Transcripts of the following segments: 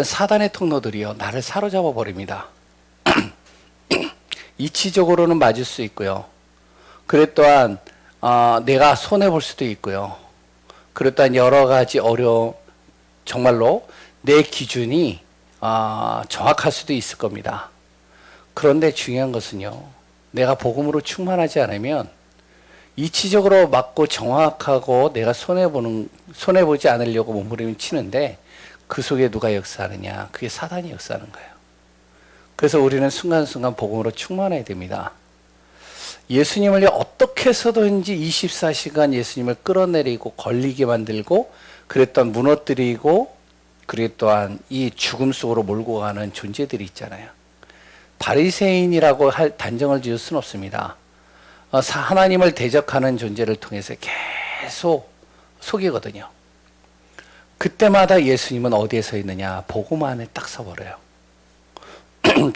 사단의 통로들이요, 나를 사로잡아 버립니다. 이치적으로는 맞을 수 있고요. 그래 또한 내가 손해 볼 수도 있고요. 그래 또한 여러 가지 정말로 내 기준이 정확할 수도 있을 겁니다. 그런데 중요한 것은요, 내가 복음으로 충만하지 않으면 이치적으로 맞고 정확하고 내가 손해보지 않으려고 몸부림을 치는데 그 속에 누가 역사하느냐? 그게 사단이 역사하는 거예요. 그래서 우리는 순간순간 복음으로 충만해야 됩니다. 예수님을 어떻게 해서든지 24시간 예수님을 끌어내리고 걸리게 만들고 그랬던 무너뜨리고 그리고 또한 이 죽음 속으로 몰고 가는 존재들이 있잖아요. 바리새인이라고 할 단정을 지을 수는 없습니다. 하나님을 대적하는 존재를 통해서 계속 속이거든요. 그때마다 예수님은 어디에 서 있느냐? 복음 안에 딱 서버려요.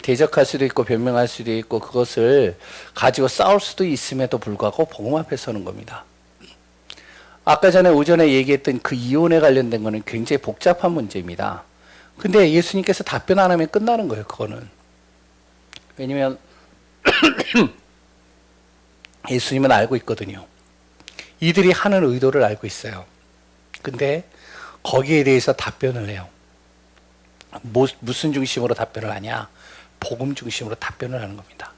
대적할 수도 있고 변명할 수도 있고 그것을 가지고 싸울 수도 있음에도 불구하고 복음 앞에 서는 겁니다. 아까 전에 오전에 얘기했던 그 이혼에 관련된 거는 굉장히 복잡한 문제입니다. 근데 예수님께서 답변 안 하면 끝나는 거예요, 그거는. 왜냐면 예수님은 알고 있거든요. 이들이 하는 의도를 알고 있어요. 근데 거기에 대해서 답변을 해요. 무슨 중심으로 답변을 하냐? 복음 중심으로 답변을 하는 겁니다.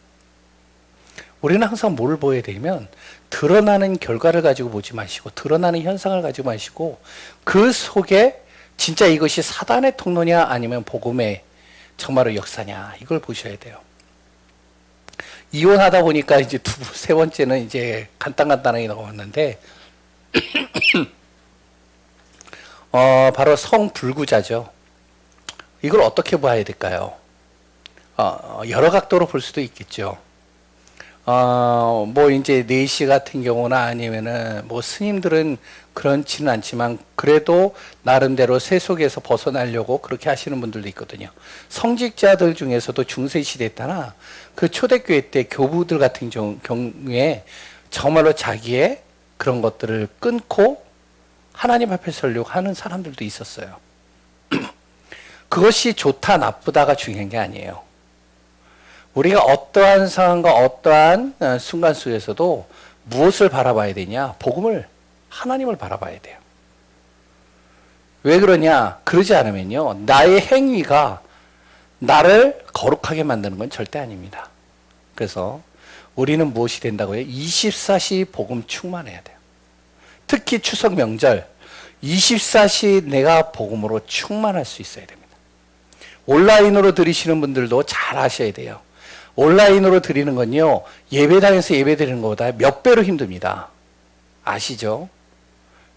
우리는 항상 뭘 보여야 되냐면 드러나는 결과를 가지고 보지 마시고 드러나는 현상을 가지고 마시고 그 속에 진짜 이것이 사단의 통로냐 아니면 복음의 정말로 역사냐 이걸 보셔야 돼요. 이혼하다 보니까 이제 세 번째는 이제 간단하게 넘어왔는데 바로 성불구자죠. 이걸 어떻게 봐야 될까요? 여러 각도로 볼 수도 있겠죠. 뭐 이제 내시 같은 경우나 아니면은 뭐 스님들은 그렇지는 않지만 그래도 나름대로 세속에서 벗어나려고 그렇게 하시는 분들도 있거든요. 성직자들 중에서도 중세시대 때나 그 초대교회 때 교부들 같은 경우에 정말로 자기의 그런 것들을 끊고 하나님 앞에 서려고 하는 사람들도 있었어요. 그것이 좋다 나쁘다가 중요한 게 아니에요. 우리가 어떠한 상황과 어떠한 순간 속에서도 무엇을 바라봐야 되냐? 복음을, 하나님을 바라봐야 돼요. 왜 그러냐? 그러지 않으면요, 나의 행위가 나를 거룩하게 만드는 건 절대 아닙니다. 그래서 우리는 무엇이 된다고요? 24시 복음 충만해야 돼요. 특히 추석 명절 24시 내가 복음으로 충만할 수 있어야 됩니다. 온라인으로 들으시는 분들도 잘 아셔야 돼요. 온라인으로 드리는 건요, 예배당에서 예배 드리는 것보다 몇 배로 힘듭니다. 아시죠?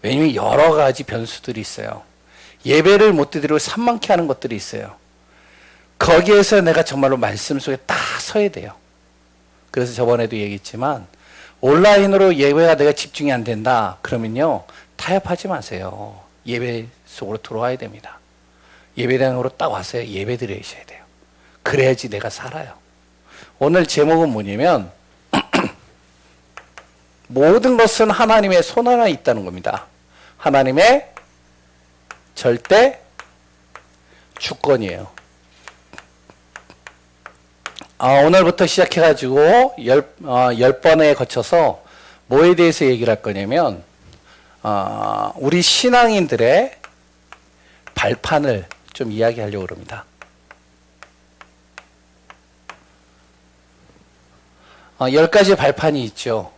왜냐면 여러 가지 변수들이 있어요. 예배를 못 드리고 산만케 하는 것들이 있어요. 거기에서 내가 정말로 말씀 속에 딱 서야 돼요. 그래서 저번에도 얘기했지만 온라인으로 예배가 내가 집중이 안 된다 그러면요, 타협하지 마세요. 예배 속으로 들어와야 됩니다. 예배당으로 딱 와서 예배 드리셔야 돼요. 그래야지 내가 살아요. 오늘 제목은 뭐냐면 모든 것은 하나님의 손 안에 있다는 겁니다. 하나님의 절대 주권이에요. 오늘부터 시작해가지고 10번에 거쳐서 뭐에 대해서 얘기를 할 거냐면 우리 신앙인들의 발판을 좀 이야기하려고 합니다. 10가지 발판이 있죠.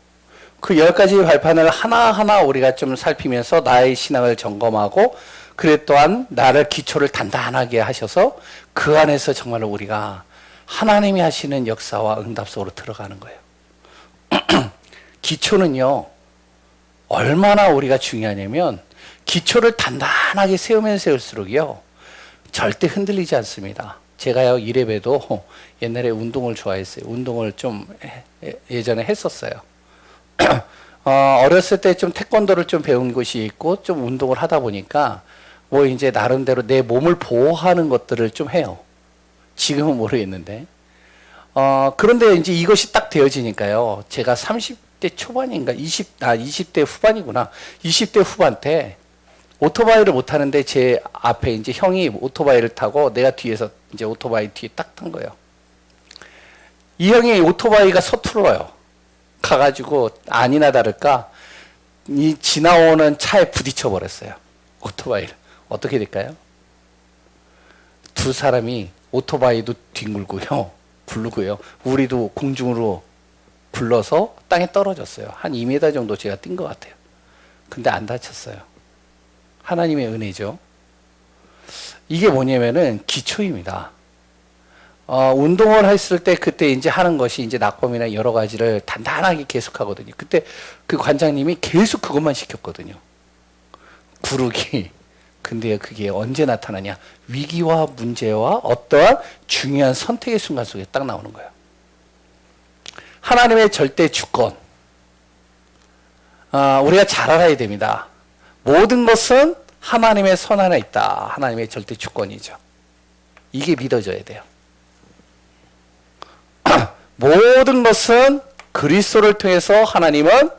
그 10가지 발판을 하나하나 우리가 좀 살피면서 나의 신앙을 점검하고 그래 또한 나를 기초를 단단하게 하셔서 그 안에서 정말로 우리가 하나님이 하시는 역사와 응답 속으로 들어가는 거예요. 기초는요, 얼마나 우리가 중요하냐면 기초를 단단하게 세우면 세울수록요 절대 흔들리지 않습니다. 제가요 이래봬도 옛날에 운동을 좋아했어요. 운동을 좀 예전에 했었어요. 어렸을 때 좀 태권도를 좀 배운 곳이 있고 좀 운동을 하다 보니까 뭐 이제 나름대로 내 몸을 보호하는 것들을 좀 해요. 지금은 모르겠는데. 그런데 이제 이것이 딱 되어지니까요. 제가 30대 초반인가 20대 후반이구나. 20대 후반 때 오토바이를 못 타는데 제 앞에 이제 형이 오토바이를 타고 내가 뒤에서 이제 오토바이 뒤에 딱 탄 거예요. 이 형이 오토바이가 서툴러요. 가가지고 아니나 다를까 이 지나오는 차에 부딪혀 버렸어요. 오토바이를. 어떻게 될까요? 두 사람이 오토바이도 뒹굴고요. 굴르고요. 우리도 공중으로 굴러서 땅에 떨어졌어요. 한 2m 정도 제가 뛴 것 같아요. 근데 안 다쳤어요. 하나님의 은혜죠. 이게 뭐냐면은 기초입니다. 운동을 했을 때 그때 이제 하는 것이 이제 낙범이나 여러 가지를 단단하게 계속 하거든요. 그때 그 관장님이 계속 그것만 시켰거든요. 구르기. 근데 그게 언제 나타나냐? 위기와 문제와 어떠한 중요한 선택의 순간 속에 딱 나오는 거예요. 하나님의 절대 주권. 우리가 잘 알아야 됩니다. 모든 것은 하나님의 손 안에 있다. 하나님의 절대 주권이죠. 이게 믿어져야 돼요. 모든 것은 그리스도를 통해서 하나님은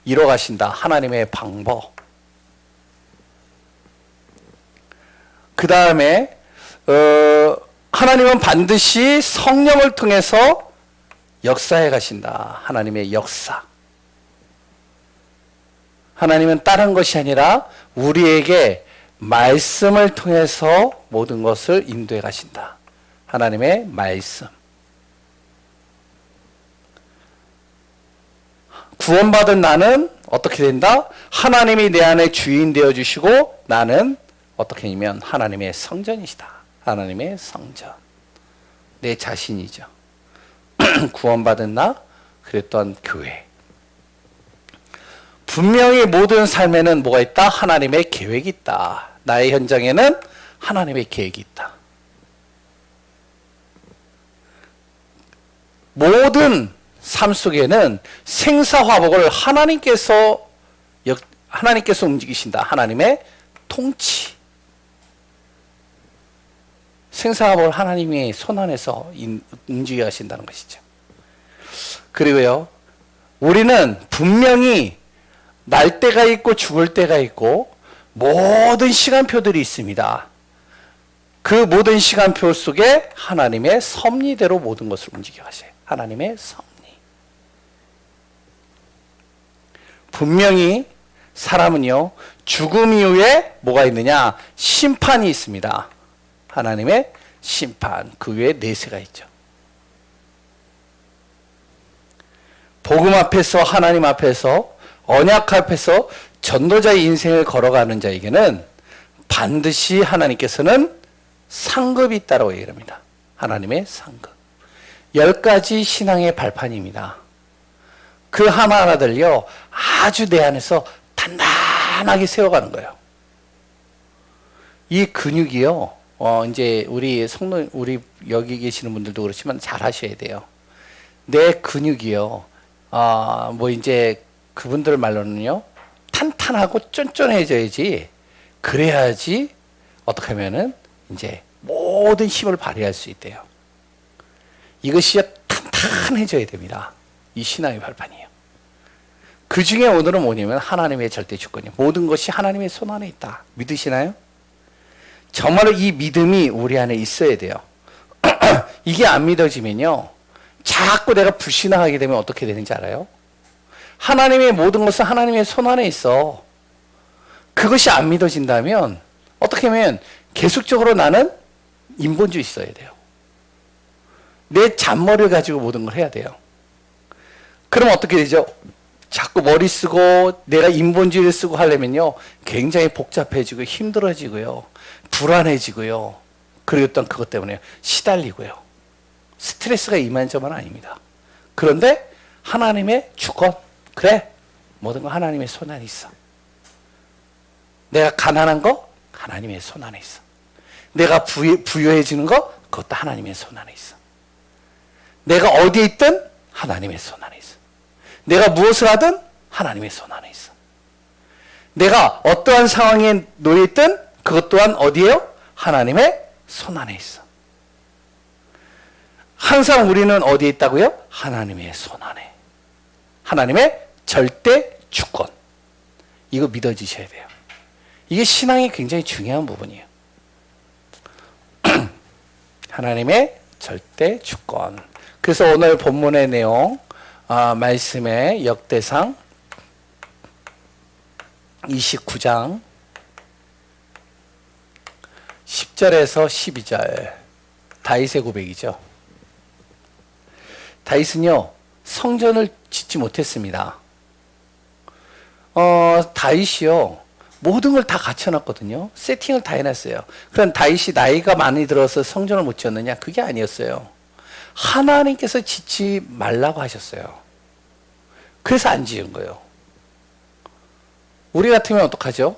이뤄가신다. 하나님의 방법. 그 다음에 하나님은 반드시 성령을 통해서 역사해 가신다. 하나님의 역사. 하나님은 다른 것이 아니라 우리에게 말씀을 통해서 모든 것을 인도해 가신다. 하나님의 말씀. 구원받은 나는 어떻게 된다? 하나님이 내 안에 주인 되어 주시고 나는 어떻게 하면 하나님의 성전이시다. 하나님의 성전. 내 자신이죠. 구원받은 나, 그리고 또한 교회. 분명히 모든 삶에는 뭐가 있다? 하나님의 계획이 있다. 나의 현장에는 하나님의 계획이 있다. 모든 삶 속에는 생사화복을 하나님께서 움직이신다. 하나님의 통치. 생사화복을 하나님의 손안에서 움직여 하신다는 것이죠. 그리고요, 우리는 분명히 날 때가 있고 죽을 때가 있고 모든 시간표들이 있습니다. 그 모든 시간표 속에 하나님의 섭리대로 모든 것을 움직여 가셔요. 하나님의 섭리. 분명히 사람은요, 죽음 이후에 뭐가 있느냐? 심판이 있습니다. 하나님의 심판. 그 외에 내세가 있죠. 복음 앞에서, 하나님 앞에서, 언약 앞에서 전도자의 인생을 걸어가는 자에게는 반드시 하나님께서는 상급이 있다고 얘기합니다. 하나님의 상급. 10가지 신앙의 발판입니다. 그 하나하나들요, 아주 내 안에서 단단하게 세워가는 거예요. 이 근육이요, 이제 우리 여기 계시는 분들도 그렇지만 잘 하셔야 돼요. 내 근육이요, 이제 그분들 말로는요, 탄탄하고 쫀쫀해져야지, 그래야지, 어떻게 하면은, 이제 모든 힘을 발휘할 수 있대요. 이것이 탄탄해져야 됩니다. 이 신앙의 발판이에요. 그 중에 오늘은 뭐냐면 하나님의 절대 주권이에요. 모든 것이 하나님의 손 안에 있다. 믿으시나요? 정말로 이 믿음이 우리 안에 있어야 돼요. 이게 안 믿어지면요, 자꾸 내가 불신앙하게 되면 어떻게 되는지 알아요? 하나님의 모든 것은 하나님의 손 안에 있어. 그것이 안 믿어진다면 어떻게 하면 계속적으로 나는 인본주의 있어야 돼요. 내 잔머리를 가지고 모든 걸 해야 돼요. 그럼 어떻게 되죠? 자꾸 머리 쓰고 내가 인본주의를 쓰고 하려면요, 굉장히 복잡해지고 힘들어지고요, 불안해지고요, 그리고 또 그것 때문에 시달리고요, 스트레스가 이만저만 아닙니다. 그런데 하나님의 주권, 그래, 모든 거 하나님의 손 안에 있어. 내가 가난한 거 하나님의 손 안에 있어. 내가 부유해지는 거 그것도 하나님의 손 안에 있어. 내가 어디에 있든 하나님의 손 안에 있어. 내가 무엇을 하든 하나님의 손 안에 있어. 내가 어떠한 상황에 놓여 있든 그것 또한 어디에요? 하나님의 손 안에 있어. 항상 우리는 어디에 있다고요? 하나님의 손 안에. 하나님의 절대 주권. 이거 믿어지셔야 돼요. 이게 신앙이 굉장히 중요한 부분이에요. 하나님의 절대 주권. 그래서 오늘 본문의 내용, 말씀의 역대상 29장 10절에서 12절, 다윗의 고백이죠. 다윗은요, 성전을 짓지 못했습니다. 다윗이요, 모든 걸 다 갖춰놨거든요. 세팅을 다 해놨어요. 그럼 다윗이 나이가 많이 들어서 성전을 못 지었느냐? 그게 아니었어요. 하나님께서 짓지 말라고 하셨어요. 그래서 안 지은 거예요. 우리 같으면 어떡하죠?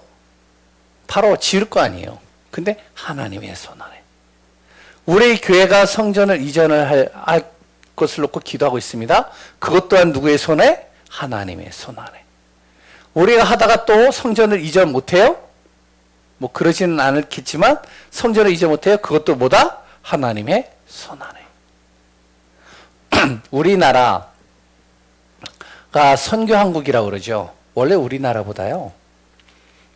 바로 지을 거 아니에요. 근데 하나님의 손 안에. 우리 교회가 성전을 이전을 할 것을 놓고 기도하고 있습니다. 그것 또한 누구의 손에? 하나님의 손 안에. 우리가 하다가 또 성전을 이전 못해요? 뭐 그러지는 않겠지만 성전을 이전 못해요? 그것도 뭐다? 하나님의 손 안에. 우리나라가 선교한국이라고 그러죠. 원래 우리나라보다요,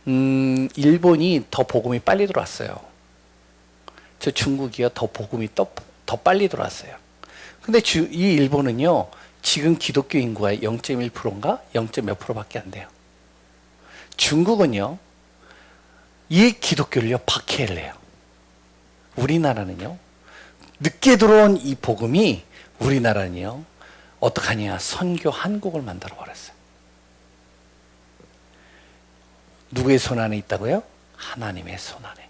일본이 더 복음이 빨리 들어왔어요. 저 중국이요, 더 복음이 더 빨리 들어왔어요. 근데 이 일본은요, 지금 기독교 인구가 0.1%인가? 0.몇 %밖에 안 돼요. 중국은요, 이 기독교를요, 박해를 해요. 우리나라는요, 늦게 들어온 이 복음이 우리나라는요, 어떡하냐, 선교 한국을 만들어 버렸어요. 누구의 손 안에 있다고요? 하나님의 손 안에.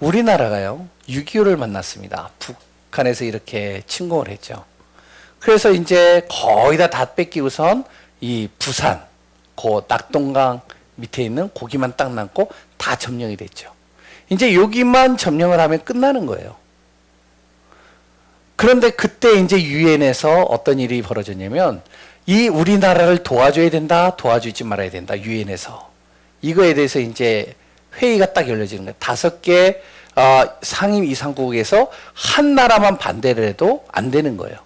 우리나라가요, 6.25를 만났습니다. 북한에서 이렇게 침공을 했죠. 그래서 이제 거의 다 뺏기고선 이 부산, 그 낙동강 밑에 있는 고기만 딱 남고 다 점령이 됐죠. 이제 여기만 점령을 하면 끝나는 거예요. 그런데 그때 이제 유엔에서 어떤 일이 벌어졌냐면, 이 우리나라를 도와줘야 된다, 도와주지 말아야 된다, 유엔에서. 이거에 대해서 이제 회의가 딱 열려지는 거예요. 5개 상임 이상국에서 한 나라만 반대를 해도 안 되는 거예요.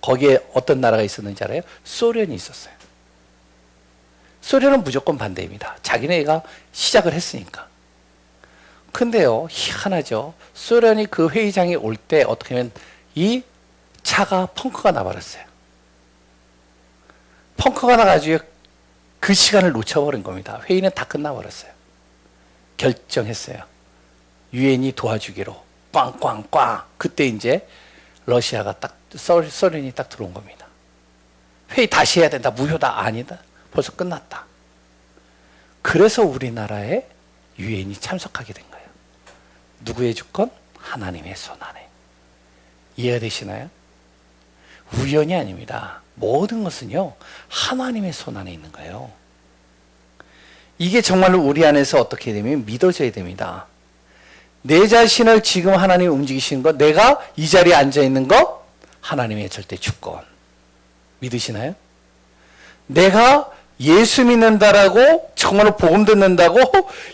거기에 어떤 나라가 있었는지 알아요? 소련이 있었어요. 소련은 무조건 반대입니다. 자기네가 시작을 했으니까. 근데요, 희한하죠. 소련이 그 회의장에 올 때 어떻게 하면 이 차가 펑크가 나버렸어요. 펑크가 나가지고 그 시간을 놓쳐버린 겁니다. 회의는 다 끝나버렸어요. 결정했어요. 유엔이 도와주기로 꽝꽝꽝. 그때 이제 러시아가 딱, 소련이 딱 들어온 겁니다. 회의 다시 해야 된다, 무효다, 아니다, 벌써 끝났다. 그래서 우리나라에 유엔이 참석하게 된 거예요. 누구의 주권? 하나님의 손 안에. 이해가 되시나요? 우연이 아닙니다. 모든 것은요, 하나님의 손 안에 있는 거예요. 이게 정말로 우리 안에서 어떻게 되면 믿어져야 됩니다. 내 자신을 지금 하나님이 움직이시는 것, 내가 이 자리에 앉아 있는 것, 하나님의 절대 주권. 믿으시나요? 내가 예수 믿는다라고, 정말로 복음 듣는다고,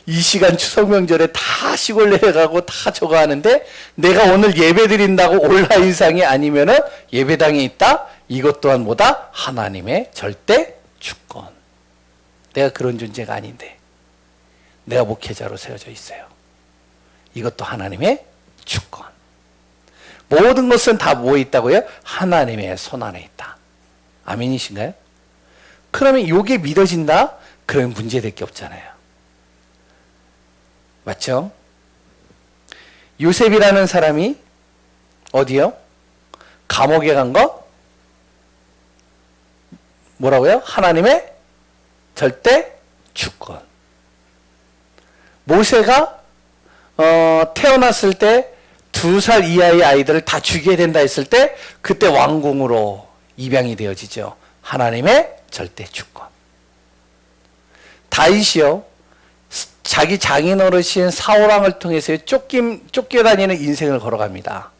이 시간 추석 명절에 다 시골 내려가고 다 저거 하는데, 내가 오늘 예배 드린다고 온라인상이 아니면은 예배당에 있다? 이것 또한 뭐다? 하나님의 절대 주권. 내가 그런 존재가 아닌데, 내가 목회자로 세워져 있어요. 이것도 하나님의 주권. 모든 것은 다 뭐에 있다고요? 하나님의 손 안에 있다. 아멘이신가요? 그러면 이게 믿어진다? 그러면 문제될 게 없잖아요. 맞죠? 요셉이라는 사람이 어디요? 감옥에 간 거? 뭐라고요? 하나님의 절대 주권. 모세가 태어났을 때 2살 이하의 아이들을 다 죽여야 된다 했을 때 그때 왕궁으로 입양이 되어지죠. 하나님의 절대 주권. 다윗이요, 자기 장인어르신 사울왕을 통해서 쫓겨다니는 인생을 걸어갑니다.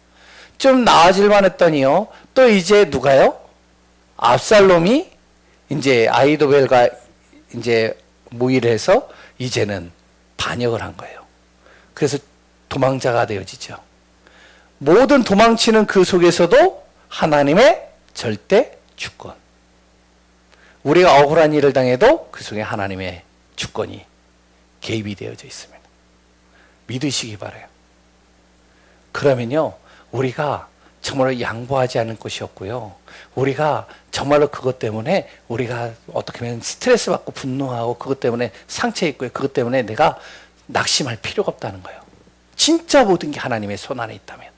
좀 나아질만 했더니요, 또 이제 누가요? 압살롬이 이제 아히도벨과 이제 모의를 해서 이제는 반역을 한 거예요. 그래서 도망자가 되어지죠. 모든 도망치는 그 속에서도 하나님의 절대 주권. 우리가 억울한 일을 당해도 그 속에 하나님의 주권이 개입이 되어져 있습니다. 믿으시기 바라요. 그러면요, 우리가 정말로 양보하지 않을 것이 없고요. 우리가 정말로 그것 때문에 우리가 어떻게 보면 스트레스 받고 분노하고 그것 때문에 상처 있고요. 그것 때문에 내가 낙심할 필요가 없다는 거예요. 진짜 모든 게 하나님의 손 안에 있다면.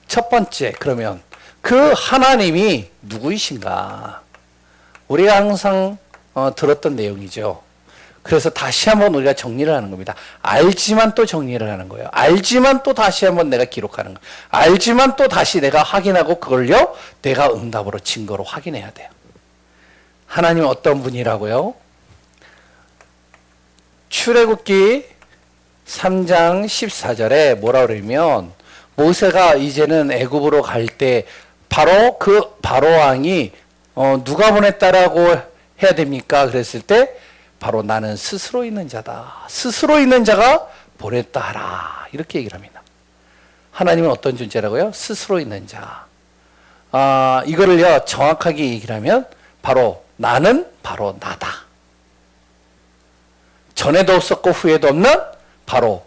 첫 번째, 그러면 그 하나님이 누구이신가? 우리가 항상 들었던 내용이죠. 그래서 다시 한번 우리가 정리를 하는 겁니다. 알지만 또 정리를 하는 거예요. 알지만 또 다시 한번 내가 기록하는 거예요. 알지만 또 다시 내가 확인하고 그걸요, 내가 응답으로 증거로 확인해야 돼요. 하나님은 어떤 분이라고요? 출애굽기 3장 14절에 뭐라 그러면, 모세가 이제는 애굽으로 갈 때 바로 그 바로 왕이 누가 보냈다라고 해야 됩니까? 그랬을 때 바로 나는 스스로 있는 자다. 스스로 있는 자가 보냈다 하라. 이렇게 얘기를 합니다. 하나님은 어떤 존재라고요? 스스로 있는 자. 이거를요, 정확하게 얘기를 하면 바로 나는 바로 나다. 전에도 없었고 후에도 없는 바로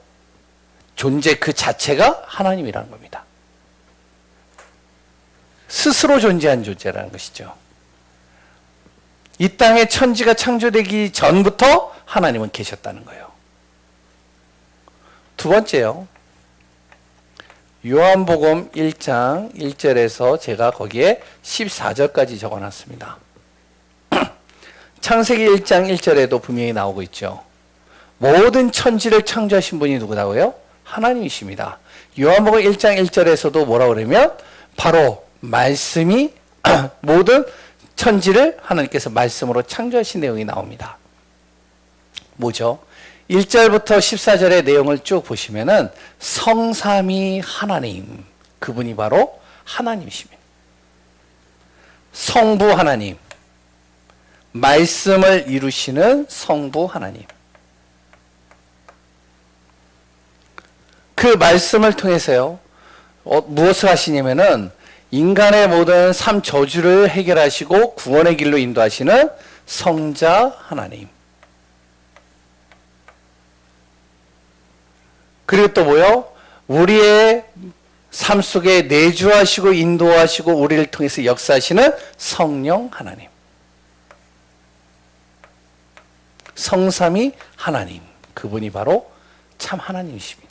존재 그 자체가 하나님이라는 겁니다. 스스로 존재한 존재라는 것이죠. 이 땅에 천지가 창조되기 전부터 하나님은 계셨다는 거예요. 두 번째요. 요한복음 1장 1절에서 제가 거기에 14절까지 적어놨습니다. 창세기 1장 1절에도 분명히 나오고 있죠. 모든 천지를 창조하신 분이 누구다고요? 하나님이십니다. 요한복음 1장 1절에서도 뭐라고 그러면 바로 말씀이 모든 천지를 하나님께서 말씀으로 창조하신 내용이 나옵니다. 뭐죠? 1절부터 14절의 내용을 쭉 보시면은 성삼위 하나님, 그분이 바로 하나님이십니다. 성부 하나님, 말씀을 이루시는 성부 하나님. 그 말씀을 통해서요, 무엇을 하시냐면은 인간의 모든 삶 저주를 해결하시고 구원의 길로 인도하시는 성자 하나님. 그리고 또 뭐요? 우리의 삶 속에 내주하시고 인도하시고 우리를 통해서 역사하시는 성령 하나님. 성삼위 하나님. 그분이 바로 참 하나님이십니다.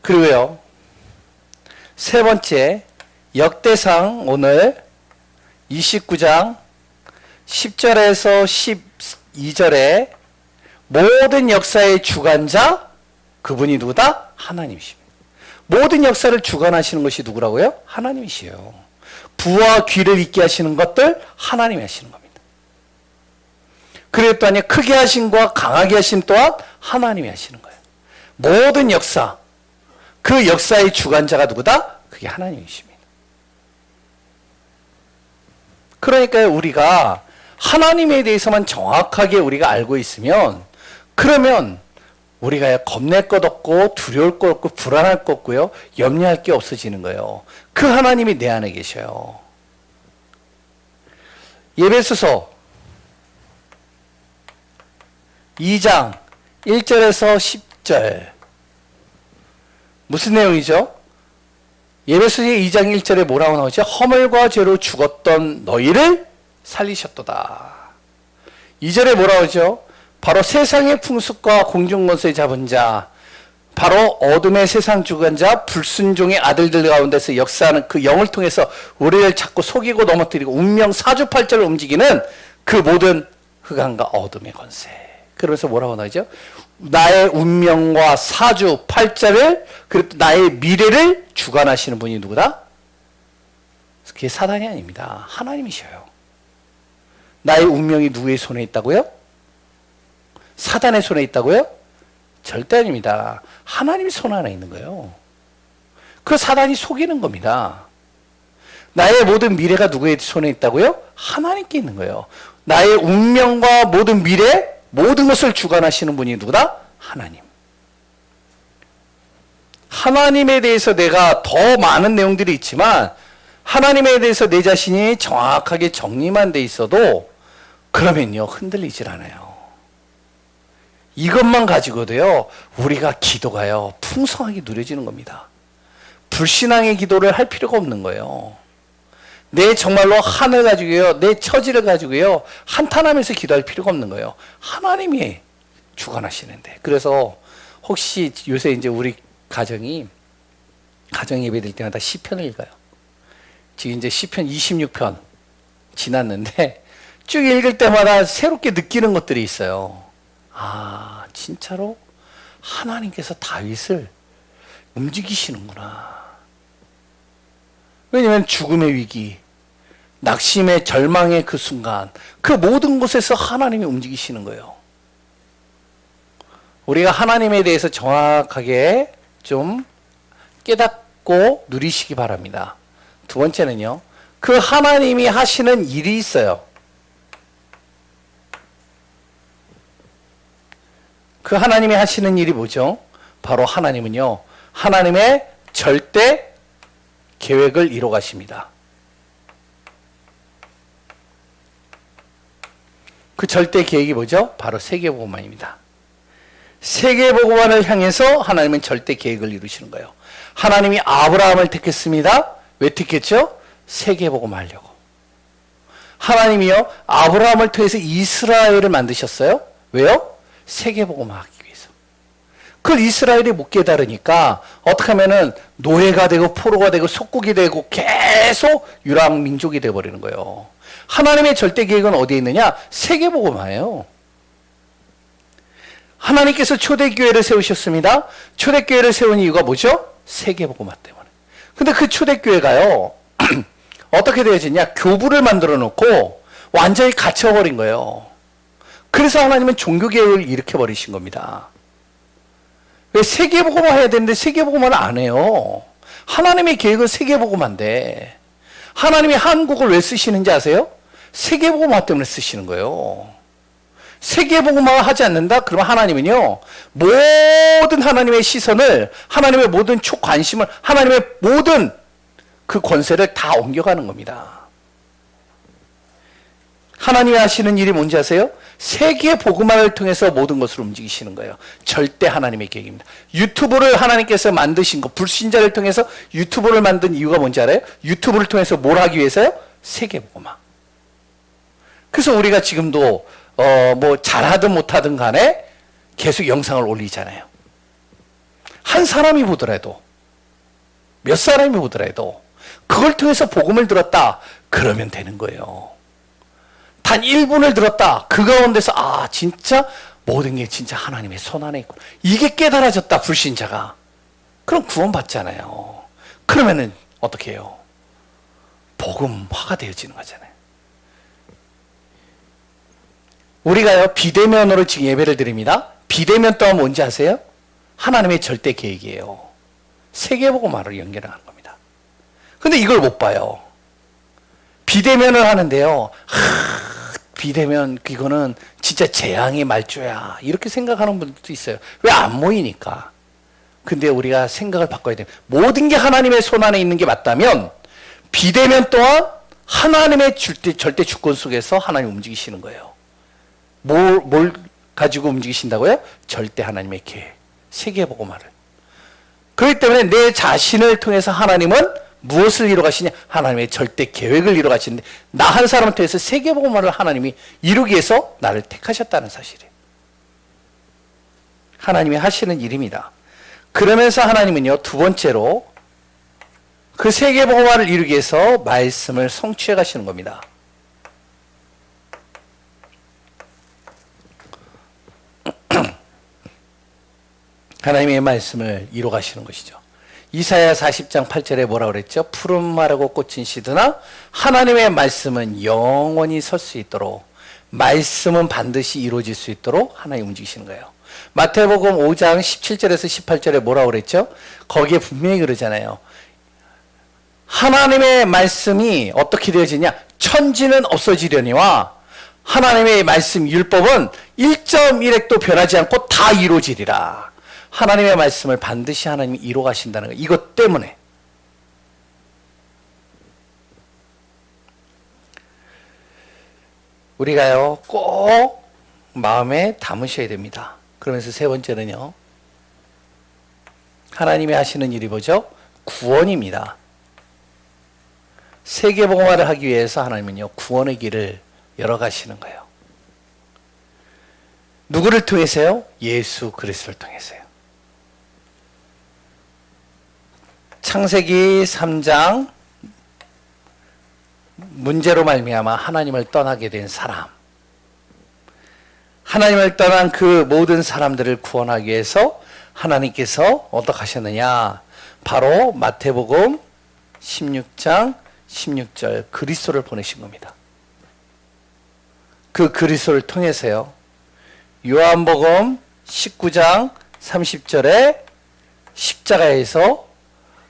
그리고요, 세 번째, 역대상 오늘 29장 10절에서 12절에 모든 역사의 주관자, 그분이 누구다? 하나님이십니다. 모든 역사를 주관하시는 것이 누구라고요? 하나님이시에요. 부와 귀를 있게 하시는 것들 하나님이 하시는 겁니다. 그리고 또한 크게 하심과 강하게 하심 또한 하나님이 하시는 거예요. 모든 역사, 그 역사의 주관자가 누구다? 그게 하나님이십니다. 그러니까 우리가 하나님에 대해서만 정확하게 우리가 알고 있으면, 그러면 우리가 겁낼 것 없고 두려울 것 없고 불안할 것 없고요, 염려할 게 없어지는 거예요. 그 하나님이 내 안에 계셔요. 에베소서 2장 1절에서 10절 무슨 내용이죠? 에베소서 2장 1절에 뭐라고 나오죠? 허물과 죄로 죽었던 너희를 살리셨도다. 2절에 뭐라고 하죠? 바로 세상의 풍습과 공중권세에 잡은 자, 바로 어둠의 세상 주관자 불순종의 아들들 가운데서 역사하는 그 영을 통해서 우리를 자꾸 속이고 넘어뜨리고 운명 사주팔자를 움직이는 그 모든 흑암과 어둠의 권세. 그러면서 뭐라고 나오죠? 나의 운명과 사주 팔자를, 그리고 나의 미래를 주관하시는 분이 누구다? 그게 사단이 아닙니다. 하나님이셔요. 나의 운명이 누구의 손에 있다고요? 사단의 손에 있다고요? 절대 아닙니다. 하나님의 손 안에 있는 거예요. 그 사단이 속이는 겁니다. 나의 모든 미래가 누구의 손에 있다고요? 하나님께 있는 거예요. 나의 운명과 모든 미래, 모든 것을 주관하시는 분이 누구다? 하나님. 하나님에 대해서 내가 더 많은 내용들이 있지만 하나님에 대해서 내 자신이 정확하게 정리만 돼 있어도 그러면요, 흔들리질 않아요. 이것만 가지고도요, 우리가 기도가요, 풍성하게 누려지는 겁니다. 불신앙의 기도를 할 필요가 없는 거예요. 내 정말로 한을 가지고요, 내 처지를 가지고요, 한탄하면서 기도할 필요가 없는 거예요. 하나님이 주관하시는데. 그래서 혹시 요새 이제 우리 가정 예배 드릴 때마다 시편을 읽어요. 지금 이제 시편 26편 지났는데 쭉 읽을 때마다 새롭게 느끼는 것들이 있어요. 아, 진짜로 하나님께서 다윗을 움직이시는구나. 왜냐하면 죽음의 위기, 낙심의 절망의 그 순간, 그 모든 곳에서 하나님이 움직이시는 거예요. 우리가 하나님에 대해서 정확하게 좀 깨닫고 누리시기 바랍니다. 두 번째는요, 그 하나님이 하시는 일이 있어요. 그 하나님이 하시는 일이 뭐죠? 바로 하나님은요, 하나님의 절대 계획을 이뤄 가십니다. 그 절대 계획이 뭐죠? 바로 세계복음화입니다. 세계복음화를 향해서 하나님은 절대 계획을 이루시는 거예요. 하나님이 아브라함을 택했습니다. 왜 택했죠? 세계복음화 하려고. 하나님이요, 아브라함을 통해서 이스라엘을 만드셨어요. 왜요? 세계복음화 하기 위해서. 그걸 이스라엘이 못 깨달으니까 어떻게 하면은 노예가 되고 포로가 되고 속국이 되고 계속 유랑 민족이 되어버리는 거예요. 하나님의 절대 계획은 어디에 있느냐? 세계복음화예요. 하나님께서 초대교회를 세우셨습니다. 초대교회를 세운 이유가 뭐죠? 세계복음화 때문에. 근데 그 초대교회가요, 어떻게 되어지냐? 교부를 만들어 놓고 완전히 갇혀버린 거예요. 그래서 하나님은 종교개혁을 일으켜버리신 겁니다. 왜 세계복음화 해야 되는데 세계복음화를 안 해요? 하나님의 계획은 세계복음화인데, 하나님이 한국을 왜 쓰시는지 아세요? 세계복음화 때문에 쓰시는 거예요. 세계복음화 하지 않는다? 그러면 하나님은요, 모든 하나님의 시선을, 하나님의 모든 촉관심을, 하나님의 모든 그 권세를 다 옮겨가는 겁니다. 하나님이 하시는 일이 뭔지 아세요? 세계복음화를 통해서 모든 것을 움직이시는 거예요. 절대 하나님의 계획입니다. 유튜브를 하나님께서 만드신 거, 불신자를 통해서 유튜브를 만든 이유가 뭔지 알아요? 유튜브를 통해서 뭘 하기 위해서요? 세계복음화. 그래서 우리가 지금도 뭐 잘하든 못하든 간에 계속 영상을 올리잖아요. 한 사람이 보더라도, 몇 사람이 보더라도 그걸 통해서 복음을 들었다, 그러면 되는 거예요. 단 1분을 들었다, 그 가운데서 아, 진짜 모든 게 진짜 하나님의 손 안에 있구나, 이게 깨달아졌다, 불신자가. 그럼 구원받잖아요. 그러면은 어떻게 해요? 복음화가 되어지는 거잖아요. 우리가요, 비대면으로 지금 예배를 드립니다. 비대면 또한 뭔지 아세요? 하나님의 절대 계획이에요. 세계복음화를 연결하는 겁니다. 근데 이걸 못 봐요. 비대면을 하는데요, 비대면 이거는 진짜 재앙의 말조야, 이렇게 생각하는 분들도 있어요. 왜 안 모이니까. 근데 우리가 생각을 바꿔야 돼요. 모든 게 하나님의 손 안에 있는 게 맞다면 비대면 또한 하나님의 절대 주권 속에서 하나님 움직이시는 거예요. 뭘 가지고 움직이신다고요? 절대 하나님의 계획, 세계복음화를. 그렇기 때문에 내 자신을 통해서 하나님은 무엇을 이루어 가시냐? 하나님의 절대 계획을 이루어 가시는데, 나 한 사람을 통해서 세계복음화를 하나님이 이루기 위해서 나를 택하셨다는 사실이에요. 하나님이 하시는 일입니다. 그러면서 하나님은요, 두 번째로 그 세계복음화를 이루기 위해서 말씀을 성취해 가시는 겁니다. 하나님의 말씀을 이루어 가시는 것이죠. 이사야 40장 8절에 뭐라 그랬죠? 푸른 말하고 꽃은 시드나 하나님의 말씀은 영원히 설 수 있도록, 말씀은 반드시 이루어질 수 있도록 하나님 움직이시는 거예요. 마태복음 5장 17절에서 18절에 뭐라 그랬죠? 거기에 분명히 그러잖아요. 하나님의 말씀이 어떻게 되어지냐? 천지는 없어지려니와 하나님의 말씀 율법은 1.1획도 변하지 않고 다 이루어지리라. 하나님의 말씀을 반드시 하나님이 이루어 가신다는 거예요. 이것 때문에. 우리가요, 꼭 마음에 담으셔야 됩니다. 그러면서 세 번째는요, 하나님이 하시는 일이 뭐죠? 구원입니다. 세계복음화를 하기 위해서 하나님은요, 구원의 길을 열어가시는 거예요. 누구를 통해서요? 예수 그리스도를 통해서요. 창세기 3장 문제로 말미암아 하나님을 떠나게 된 사람, 하나님을 떠난 그 모든 사람들을 구원하기 위해서 하나님께서 어떻게 하셨느냐? 바로 마태복음 16장 16절 그리스도를 보내신 겁니다. 그 그리스도를 통해서요, 요한복음 19장 30절에 십자가에서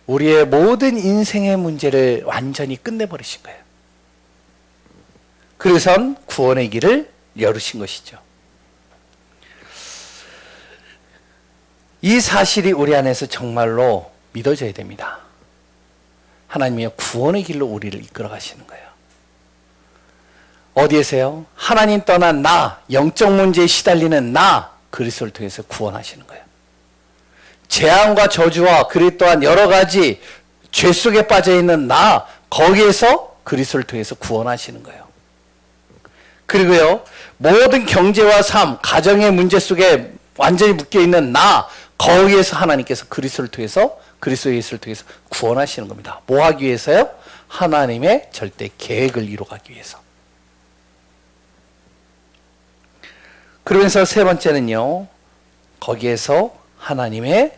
우리의 모든 인생의 문제를 완전히 끝내버리신 거예요. 그래서 구원의 길을 열으신 것이죠. 이 사실이 우리 안에서 정말로 믿어져야 됩니다. 하나님이 구원의 길로 우리를 이끌어 가시는 거예요. 어디에서요? 하나님 떠난 나, 영적 문제에 시달리는 나, 그리스도를 통해서 구원하시는 거예요. 재앙과 저주와 그리 또한 여러 가지 죄 속에 빠져 있는 나, 거기에서 그리스도를 통해서 구원하시는 거예요. 그리고요, 모든 경제와 삶, 가정의 문제 속에 완전히 묶여 있는 나, 거기에서 하나님께서 그리스도를 통해서, 그리스도 예수를 통해서 구원하시는 겁니다. 뭐 하기 위해서요? 하나님의 절대 계획을 이루어가기 위해서. 그러면서 세 번째는요, 거기에서 하나님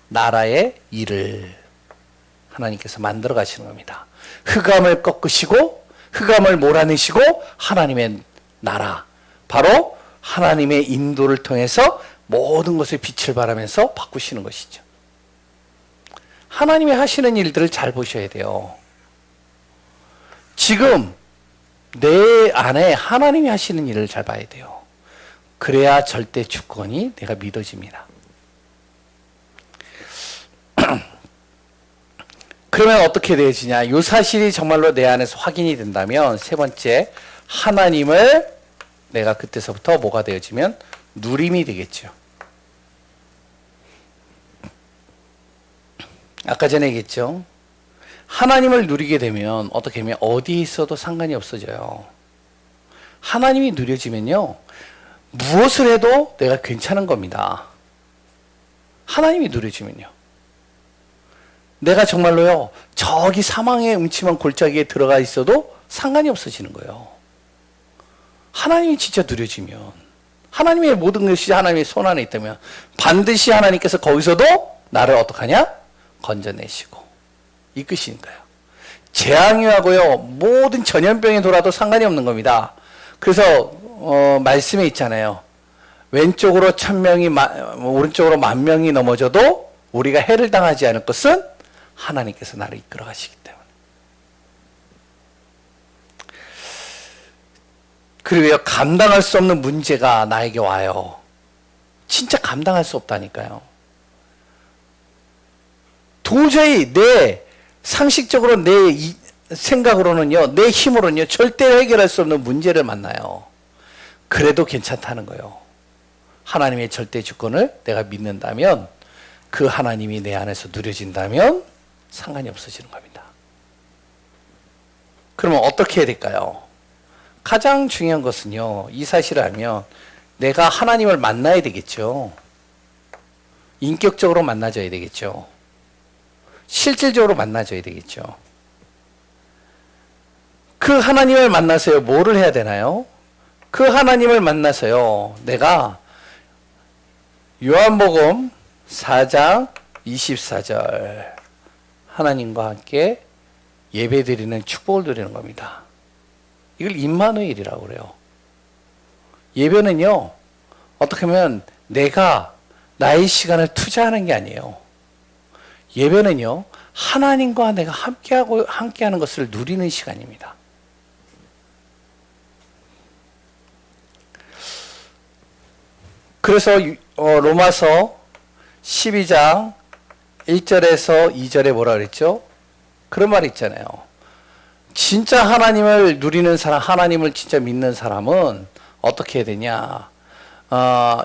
나라의 일을 하나님께서 만들어 가시는 겁니다. 흑암을 꺾으시고 흑암을 몰아내시고 하나님의 나라, 바로 하나님의 인도를 통해서 모든 것을 빛을 발하면서 바꾸시는 것이죠. 하나님이 하시는 일들을 잘 보셔야 돼요. 지금 내 안에 하나님이 하시는 일을 잘 봐야 돼요. 그래야 절대 주권이 내가 믿어집니다. 그러면 어떻게 되어지냐? 이 사실이 정말로 내 안에서 확인이 된다면 세 번째, 하나님을 내가 그때서부터 뭐가 되어지면 누림이 되겠죠. 아까 전에 얘기했죠. 하나님을 누리게 되면 어떻게 하면 어디에 있어도 상관이 없어져요. 하나님이 누려지면요, 무엇을 해도 내가 괜찮은 겁니다. 하나님이 누려지면요. 내가 정말로요, 저기 사망의 음침한 골짜기에 들어가 있어도 상관이 없어지는 거예요. 하나님이 진짜 누려지면, 하나님의 모든 것이 하나님의 손 안에 있다면 반드시 하나님께서 거기서도 나를 어떡하냐? 건져내시고 이끄시는 거예요. 재앙이하고요, 모든 전염병이 돌아도 상관이 없는 겁니다. 그래서 말씀에 있잖아요. 왼쪽으로 1000명이 오른쪽으로 10,000명이 넘어져도 우리가 해를 당하지 않을 것은 하나님께서 나를 이끌어 가시기 때문에. 그리고요, 감당할 수 없는 문제가 나에게 와요. 진짜 감당할 수 없다니까요. 도저히 내 상식적으로 내 생각으로는요, 내 힘으로는요, 절대 해결할 수 없는 문제를 만나요. 그래도 괜찮다는 거예요. 하나님의 절대 주권을 내가 믿는다면, 그 하나님이 내 안에서 누려진다면 상관이 없어지는 겁니다. 그러면 어떻게 해야 될까요? 가장 중요한 것은요, 이 사실을 알면 내가 하나님을 만나야 되겠죠. 인격적으로 만나줘야 되겠죠. 실질적으로 만나줘야 되겠죠. 그 하나님을 만나서요, 뭐를 해야 되나요? 그 하나님을 만나서요, 내가 요한복음 4장 24절 하나님과 함께 예배드리는 축복을 드리는 겁니다. 이걸 임마누엘이라고 그래요. 예배는요, 어떻게 보면 내가 나의 시간을 투자하는 게 아니에요. 예배는요, 하나님과 내가 함께하는 것을 누리는 시간입니다. 그래서 로마서 12장 1절에서 2절에 뭐라 그랬죠? 그런 말이 있잖아요. 진짜 하나님을 누리는 사람, 하나님을 진짜 믿는 사람은 어떻게 해야 되냐?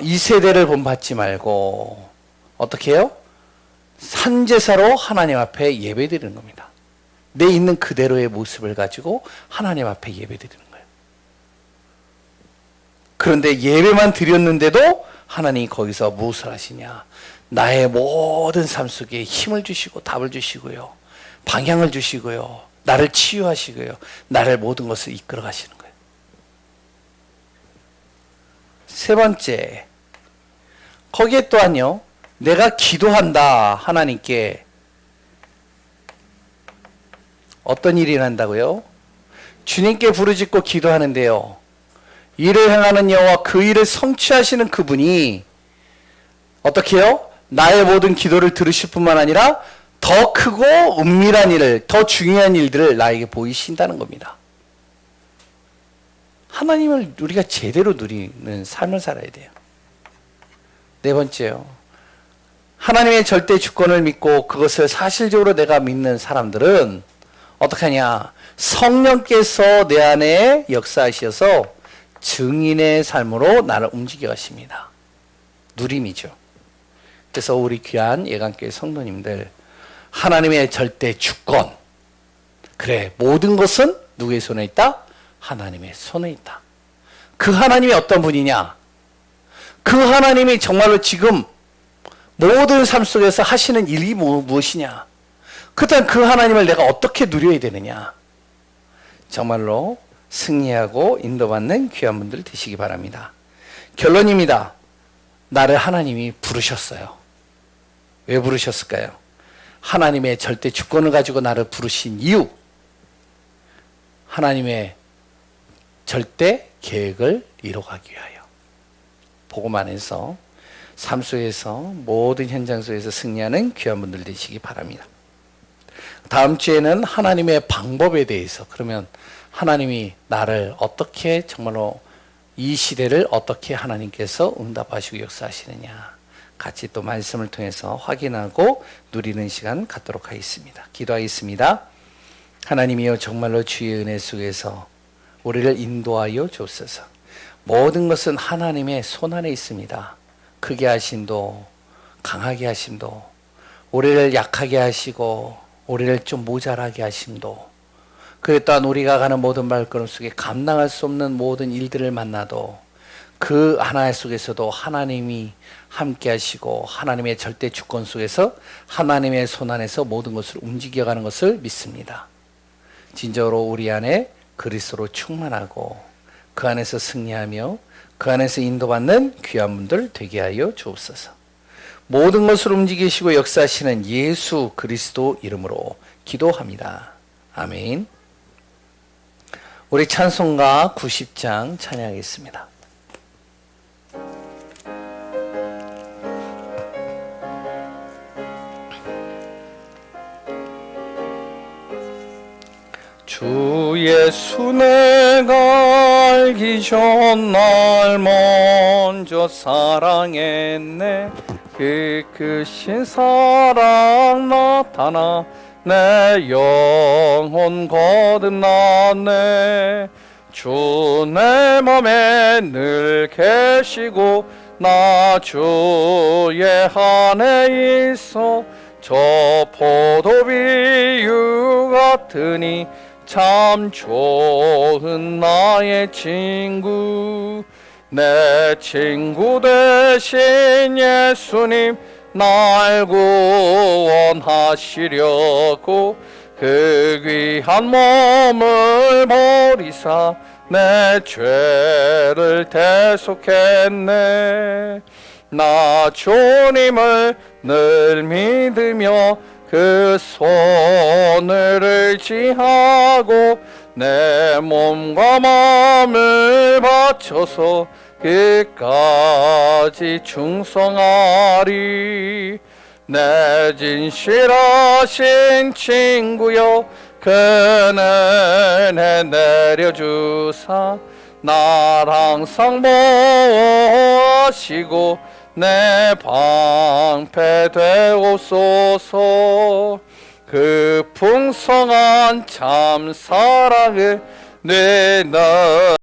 이 세대를 본받지 말고 어떻게 해요? 산제사로 하나님 앞에 예배드리는 겁니다. 내 있는 그대로의 모습을 가지고 하나님 앞에 예배드리는 거예요. 그런데 예배만 드렸는데도 하나님이 거기서 무엇을 하시냐? 나의 모든 삶 속에 힘을 주시고 답을 주시고요. 방향을 주시고요. 나를 치유하시고요. 나를 모든 것을 이끌어 가시는 거예요. 세 번째, 거기에 또한요, 내가 기도한다 하나님께 어떤 일이 일어난다고요? 주님께 부르짖고 기도하는데요, 일을 행하는 여호와 그 일을 성취하시는 그분이 어떻게 해요? 나의 모든 기도를 들으실 뿐만 아니라 더 크고 은밀한 일을, 더 중요한 일들을 나에게 보이신다는 겁니다. 하나님을 우리가 제대로 누리는 삶을 살아야 돼요. 네 번째요, 하나님의 절대 주권을 믿고 그것을 사실적으로 내가 믿는 사람들은 어떻게 하냐? 성령께서 내 안에 역사하셔서 증인의 삶으로 나를 움직여 가십니다. 누림이죠. 그래서 우리 귀한 예강교회 성도님들, 하나님의 절대 주권, 그래, 모든 것은 누구의 손에 있다? 하나님의 손에 있다. 그 하나님이 어떤 분이냐? 그 하나님이 정말로 지금 모든 삶 속에서 하시는 일이 무엇이냐? 그렇다면 그 하나님을 내가 어떻게 누려야 되느냐? 정말로 승리하고 인도받는 귀한 분들 되시기 바랍니다. 결론입니다. 나를 하나님이 부르셨어요. 왜 부르셨을까요? 하나님의 절대 주권을 가지고 나를 부르신 이유, 하나님의 절대 계획을 이뤄가기 위하여. 복음 안에서 삶 속에서 모든 현장 속에서 승리하는 귀한 분들 되시기 바랍니다. 다음 주에는 하나님의 방법에 대해서, 그러면 하나님이 나를 어떻게 정말로 이 시대를 어떻게 하나님께서 응답하시고 역사하시느냐, 같이 또 말씀을 통해서 확인하고 누리는 시간 갖도록 하겠습니다. 기도하겠습니다. 하나님이여, 정말로 주의 은혜 속에서 우리를 인도하여 주옵소서. 모든 것은 하나님의 손안에 있습니다. 크게 하심도 강하게 하심도, 우리를 약하게 하시고 우리를 좀 모자라게 하심도, 그에 또한 우리가 가는 모든 발걸음 속에 감당할 수 없는 모든 일들을 만나도 그 하나 속에서도 하나님이 함께 하시고 하나님의 절대 주권 속에서 하나님의 손안에서 모든 것을 움직여가는 것을 믿습니다. 진정으로 우리 안에 그리스도로 충만하고 그 안에서 승리하며 그 안에서 인도받는 귀한 분들 되게 하여 주옵소서. 모든 것을 움직이시고 역사하시는 예수 그리스도 이름으로 기도합니다. 아멘. 우리 찬송가 90장 찬양하겠습니다. 주 예수 내가 알기 전 날 먼저 사랑했네. 그 크신 사랑 나타나 내 영혼 거듭났네. 주 내 맘에 늘 계시고 나 주의 안에 있어. 저 포도비유 같으니 참 좋은 나의 친구. 내 친구 되신 예수님 날 구원하시려고 그 귀한 몸을 버리사 내 죄를 대속했네. 나 주님을 늘 믿으며 그 손을 의지하고 내 몸과 마음을 바쳐서 끝까지 충성하리. 내 진실하신 친구여 그는 내려주사 날 항상 보호하시고 내 방패 되옵소서. 그 풍성한 참 사랑을 내놔